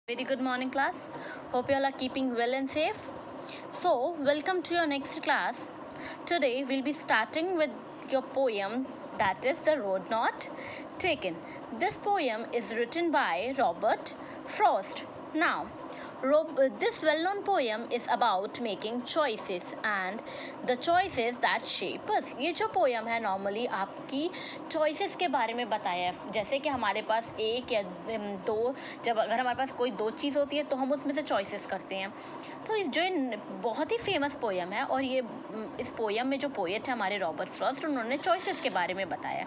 Very good morning, class. Hope you all are keeping well and safe. So, welcome to your next class. Today, we'll be starting with your poem, that is The Road Not Taken. This poem is written by Robert Frost. Now, this well-known poem is about making choices and the choices that shape us. ये जो poem है normally आपकी choices के बारे में बताया है. जैसे कि हमारे पास एक या दो, जब अगर हमारे पास कोई दो चीज़ होती है तो हम उसमें से choices करते हैं. तो इस जो बहुत ही फेमस पोएम है और ये इस पोएम में जो पोएट है हमारे रॉबर्ट फ्रॉस्ट, उन्होंने चॉइसेस के बारे में बताया.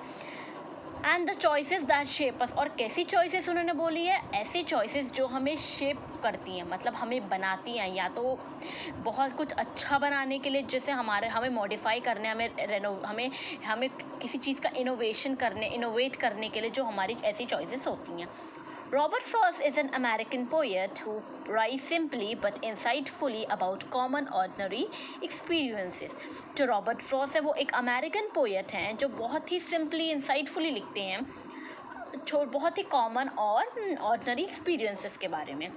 And the choices that shape us. और कैसी चॉइसेस उन्होंने बोली है? ऐसी चॉइसेस जो हमें शेप करती हैं, मतलब हमें बनाती हैं, या तो बहुत कुछ अच्छा बनाने के लिए, जैसे हमें मॉडिफाई करने, हमें किसी चीज़ का इनोवेट करने के लिए जो हमारी ऐसी चॉइसेस होती हैं. Robert Frost is an American poet who writes simply but insightfully about common ordinary experiences. जो रॉबर्ट फ्रॉस्ट है वो एक अमेरिकन पोएट हैं जो बहुत ही सिंपली इंसाइटफुली लिखते हैं बहुत ही कॉमन और ऑर्डिनरी एक्सपीरियंसेस के बारे में.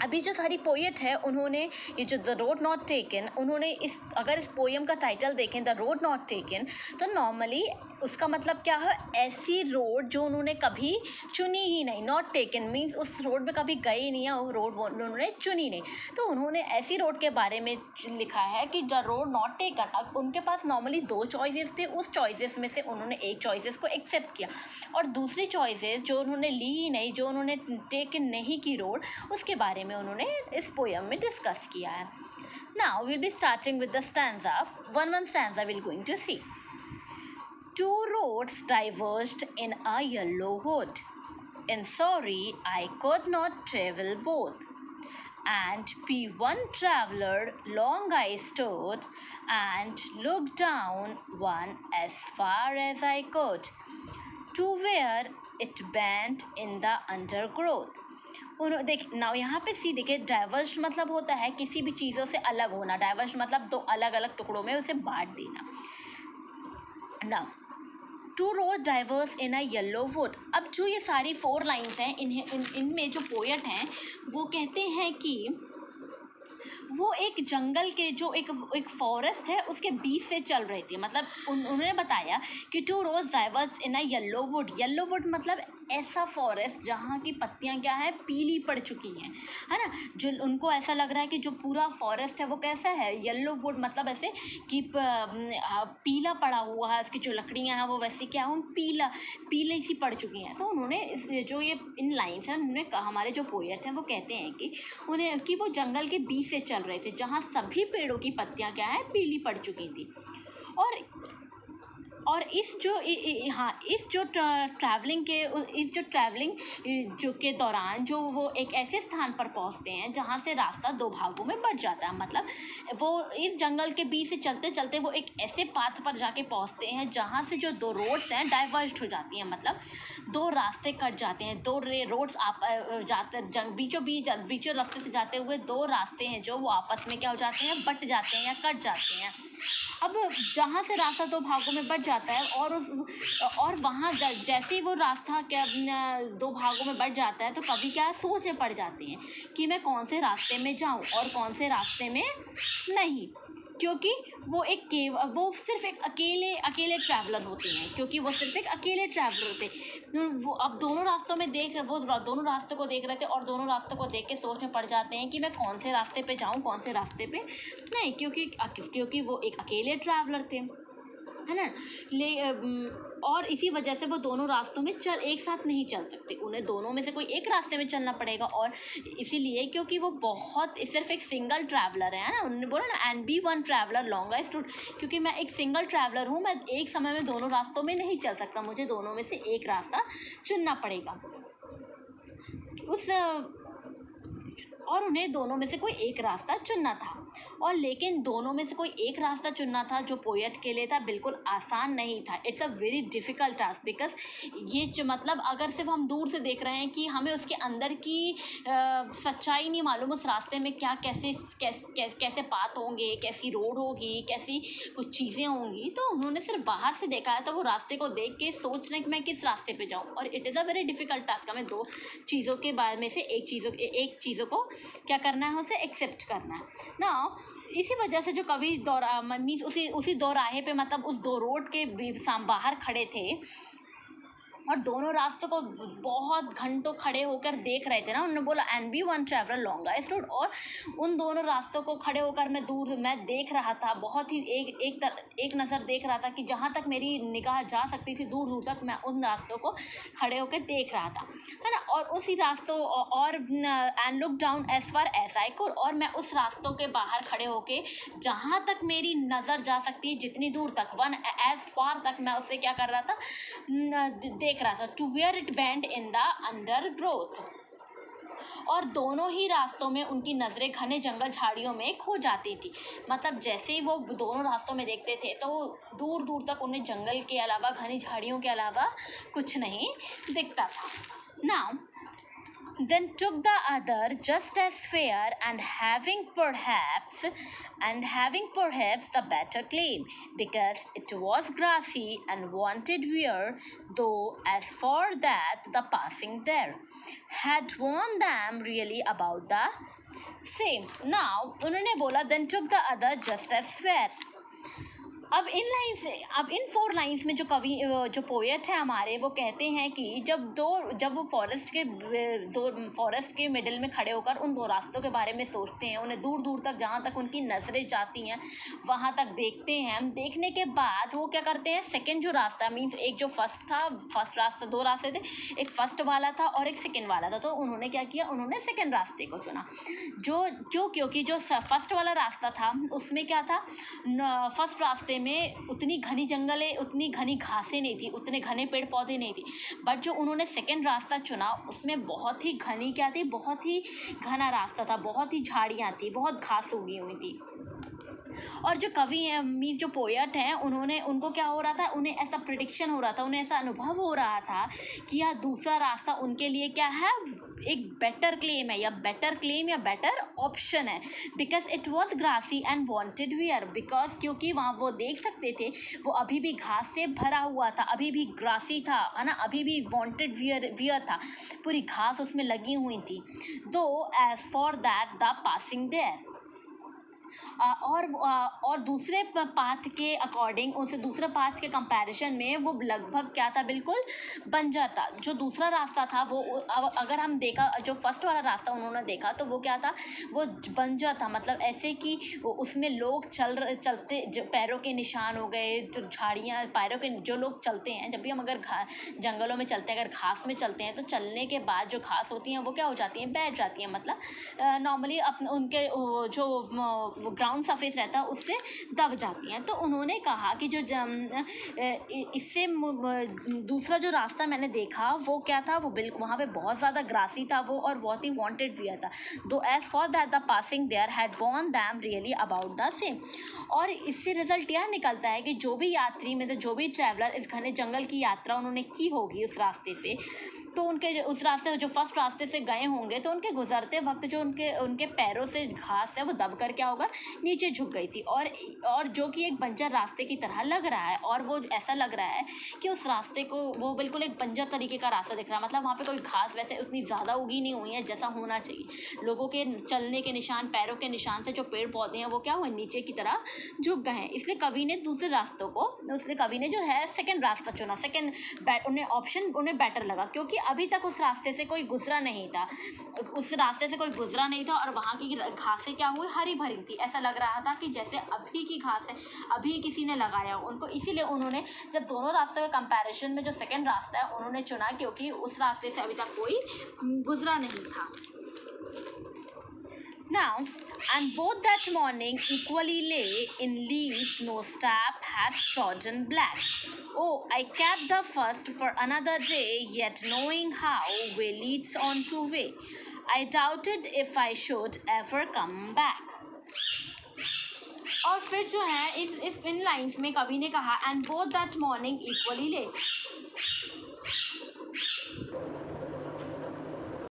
अभी जो सारी पोएट है उन्होंने ये जो द रोड नॉट टेकन, उन्होंने अगर इस पोएम का टाइटल देखें द रोड नॉट टेकन, तो नॉर्मली उसका मतलब क्या है? ऐसी रोड जो उन्होंने कभी चुनी ही नहीं. नॉट टेकन मीन्स उस रोड पे कभी गए ही नहीं है, वो रोड उन्होंने चुनी नहीं. तो उन्होंने ऐसी रोड के बारे में लिखा है कि द रोड नॉट टेकन. अब उनके पास नॉर्मली दो चॉइसेस थे, उस चॉइसेस में से उन्होंने एक चॉइसेस को एक्सेप्ट किया और दूसरी चॉइसेस जो उन्होंने ली ही नहीं, जो उन्होंने टेकन नहीं की रोड, उसके बारे में उन्होंने इस पोएम में डिस्कस किया है. Now will be starting with the stanza. One stanza will going to see. Two roads diverged in a yellow wood. In sorry, I could not travel both. And be one traveler long I stood, and looked down one as far as I could, to where it bent in the undergrowth. देख now यहाँ पे सी देखिए, diverge मतलब होता है किसी भी चीज़ों से अलग होना. डाइवर्ज मतलब दो अलग अलग टुकड़ों में उसे बांट देना. Now two roads diverged in a yellow wood. अब जो ये सारी 4 लाइन्स हैं, इनमें जो पोएट हैं वो कहते हैं कि वो एक जंगल के जो एक फॉरेस्ट है उसके बीच से चल रही थी. मतलब उन्होंने बताया कि two roads diverged in a yellow wood. Yellow wood मतलब ऐसा फॉरेस्ट जहाँ की पत्तियाँ क्या है, पीली पड़ चुकी हैं, है ना. जो उनको ऐसा लग रहा है कि जो पूरा फॉरेस्ट है वो कैसा है, येलो वुड मतलब ऐसे कि पीला पड़ा हुआ है, उसकी जो लकड़ियाँ हैं वो वैसे क्या हो, पीली सी पड़ चुकी हैं. तो उन्होंने जो ये इन लाइन्स हैं उन्होंने कहा, हमारे जो पोएट हैं वो कहते हैं कि वो जंगल के बीच से चल रहे थे जहाँ सभी पेड़ों की पत्तियाँ क्या है, पीली पड़ चुकी थी. और इस जो ट्रैवलिंग जो के दौरान जो वो एक ऐसे स्थान पर पहुंचते हैं जहां से रास्ता 2 भागों में बट जाता है. मतलब वो इस जंगल के बीच से चलते चलते वो एक ऐसे पाथ पर जाके पहुंचते हैं जहां से जो 2 रोड्स हैं डाइवर्ज हो जाती हैं. मतलब 2 रास्ते कट जाते हैं, 2 रोड्स बीचों रास्ते से जाते हुए 2 रास्ते हैं जो वो आपस में क्या हो जाते हैं, बट जाते हैं या कट जाते हैं. अब जहाँ से रास्ता 2 भागों में बट जाता है और वहाँ जैसे ही वो रास्ता क्या 2 भागों में बट जाता है तो कभी क्या सोच में पड़ जाते हैं कि मैं कौन से रास्ते में जाऊँ और कौन से रास्ते में नहीं, क्योंकि वो सिर्फ एक अकेले ट्रैवलर होते हैं, क्योंकि वो सिर्फ एक अकेले ट्रैवलर होते हैं. वो अब दोनों रास्तों को देख रहे थे और दोनों रास्तों को देख के सोच में पड़ जाते हैं कि मैं कौन से रास्ते पे जाऊं, कौन से रास्ते पे नहीं, क्योंकि वो एक अकेले ट्रैवलर थे, है ना. और इसी वजह से वो दोनों रास्तों में एक साथ नहीं चल सकते. उन्हें दोनों में से कोई एक रास्ते में चलना पड़ेगा. और इसीलिए क्योंकि वो सिर्फ एक सिंगल ट्रैवलर है ना, उन्होंने बोला ना, and be one traveller long I stood. क्योंकि मैं एक सिंगल ट्रैवलर हूँ, मैं एक समय में दोनों रास्तों में नहीं चल सकता, मुझे दोनों में से एक रास्ता चुनना पड़ेगा. और उन्हें दोनों में से कोई एक रास्ता चुनना था। और लेकिन दोनों में से कोई एक रास्ता चुनना था जो पोएट के लिए था बिल्कुल आसान नहीं था। It's a very difficult task because ये जो मतलब अगर सिर्फ हम दूर से देख रहे हैं कि हमें उसके अंदर की सच्चाई नहीं मालूम, उस रास्ते में क्या कैसे पाथ होंगे, कैसी रोड होगी, कैसी कुछ चीज़ें होंगी, तो उन्होंने सिर्फ बाहर से देखा है तो वो रास्ते को देख के सोच रहे हैं कि मैं किस रास्ते पे जाऊँ। और it is a very difficult task. हमें दो चीज़ों के बारे में से एक चीज़ों को क्या करना है, उसे एक्सेप्ट करना है ना। इसी वजह से जो कवि मीन्स उसी दो राहे पे मतलब उस दो रोड के बाहर खड़े थे और दोनों रास्तों को बहुत घंटों खड़े होकर देख रहे थे ना। उन्होंने बोला and be one traveller longest road, और उन दोनों रास्तों को खड़े होकर मैं देख रहा था, बहुत ही एक नज़र देख रहा था कि जहाँ तक मेरी निगाह जा सकती थी दूर दूर तक मैं उन रास्तों को खड़े होकर देख रहा था, है ना। और उसी रास्तों और and look down as far as I could, और मैं उस रास्तों के बाहर खड़े होके जहाँ तक मेरी नज़र जा सकती है जितनी दूर तक वन एज फार तक मैं उससे क्या कर रहा था, देख रहा था। To where it bent in the undergrowth, और दोनों ही रास्तों में उनकी नज़रें घने जंगल झाड़ियों में खो जाती थी। मतलब जैसे ही वो दोनों रास्तों में देखते थे तो दूर दूर तक उन्हें जंगल के अलावा, घनी झाड़ियों के अलावा कुछ नहीं दिखता था। Now then took the other just as fair and having perhaps the better claim, because it was grassy and wanted wear, though as for that the passing there had warned them really about the same. Now उन्होंने बोला then took the other just as fair। अब इन 4 lines में जो कवि जो poet है हमारे, वो कहते हैं कि जब वो फॉरेस्ट के मिडिल में खड़े होकर उन दो रास्तों के बारे में सोचते हैं, उन्हें दूर दूर तक जहाँ तक उनकी नज़रें जाती हैं वहाँ तक देखते हैं। देखने के बाद वो क्या करते हैं, सेकंड जो रास्ता मीन्स एक जो फर्स्ट रास्ता, 2 रास्ते थे, एक फर्स्ट वाला था और एक सेकेंड वाला था, तो उन्होंने क्या किया, उन्होंने सेकेंड रास्ते को चुना। क्योंकि जो फर्स्ट वाला रास्ता था उसमें क्या था, फर्स्ट रास्ते में उतनी घनी जंगलें, उतनी घनी घासें नहीं थी, उतने घने पेड़ पौधे नहीं थी। बट जो उन्होंने सेकंड रास्ता चुना उसमें बहुत ही घनी क्या थी, बहुत ही घना रास्ता था, बहुत ही झाड़ियाँ थी, बहुत घास उगी हुई थी। और जो कवि हैं मीन्स जो पोएट हैं, उनको क्या हो रहा था, उन्हें ऐसा प्रिडिक्शन हो रहा था, उन्हें ऐसा अनुभव हो रहा था कि यह दूसरा रास्ता उनके लिए क्या है, एक बेटर क्लेम है, या बेटर ऑप्शन है। Because it was grassy and wanted wear, because क्योंकि वहाँ वो देख सकते थे वो अभी भी घास से भरा हुआ था, अभी भी ग्रासी था, है ना, अभी भी वॉन्टेड वियर था, पूरी घास उसमें लगी हुई थी। Though as for that the passing there, और दूसरे पाथ के अकॉर्डिंग, उनसे दूसरे पाथ के कंपैरिजन में वो लगभग क्या था, बिल्कुल बंजर था। जो दूसरा रास्ता था वो अगर हम देखा, जो फर्स्ट वाला रास्ता उन्होंने देखा तो वो क्या था, वो बंजर था। मतलब ऐसे कि वो उसमें लोग चलते जो पैरों के निशान हो गए, जो झाड़ियाँ, पैरों के जो लोग चलते हैं, जब भी हम अगर जंगलों में चलते हैं, अगर घास में चलते हैं तो चलने के बाद जो घास होती हैं वो क्या हो जाती हैं, बैठ जाती हैं। मतलब नॉर्मली उनके जो ग्राउंड सरफेस रहता है उससे दब जाती हैं। तो उन्होंने कहा कि जो इससे दूसरा जो रास्ता मैंने देखा वो क्या था, वो बिल्कुल वहाँ पे बहुत ज़्यादा ग्रासी था वो, और बहुत ही वांटेड भी था। Though as for that the passing there had worn them really about the same. और इससे रिजल्ट यह निकलता है कि जो भी यात्री में, तो जो भी ट्रैवलर इस घने जंगल की यात्रा उन्होंने की होगी उस रास्ते से, तो उनके उस रास्ते जो फर्स्ट रास्ते से गए होंगे तो उनके गुजरते वक्त जो उनके पैरों से घास है वो दब कर क्या होगा, नीचे झुक गई थी। और जो कि एक बंजर रास्ते की तरह लग रहा है, और वो ऐसा लग रहा है कि उस रास्ते को वो बिल्कुल एक बंजर तरीके का रास्ता दिख रहा है। मतलब वहाँ पे कोई घास वैसे उतनी ज़्यादा उगी नहीं हुई है जैसा होना चाहिए। लोगों के चलने के निशान, पैरों के निशान से जो पेड़ पौधे हैं वो क्या हुए, नीचे की तरह झुक गए हैं। इसलिए कवि ने दूसरे रास्तों को, इसलिए कवि ने जो है सेकेंड रास्ता चुना। उन्हें बेटर लगा, क्योंकि अभी तक उस रास्ते से कोई गुजरा नहीं था, और वहाँ की घासें क्या हुई, हरी भरी थी। ऐसा लग रहा था कि जैसे अभी की घास है, अभी किसी ने लगाया हो उनको। इसीलिए उन्होंने जब दोनों रास्तों के कंपैरिजन में जो सेकंड रास्ता है उन्होंने चुना, क्योंकि उस रास्ते से अभी तक कोई गुजरा नहीं था। Now, and both that morning equally lay in leaves no step had trodden black. Oh, I kept the first for another day, yet knowing how way leads on to way. I doubted if I should ever come back. और फिर जो है इस इन lines में कवि ने कहा, and both that morning equally late,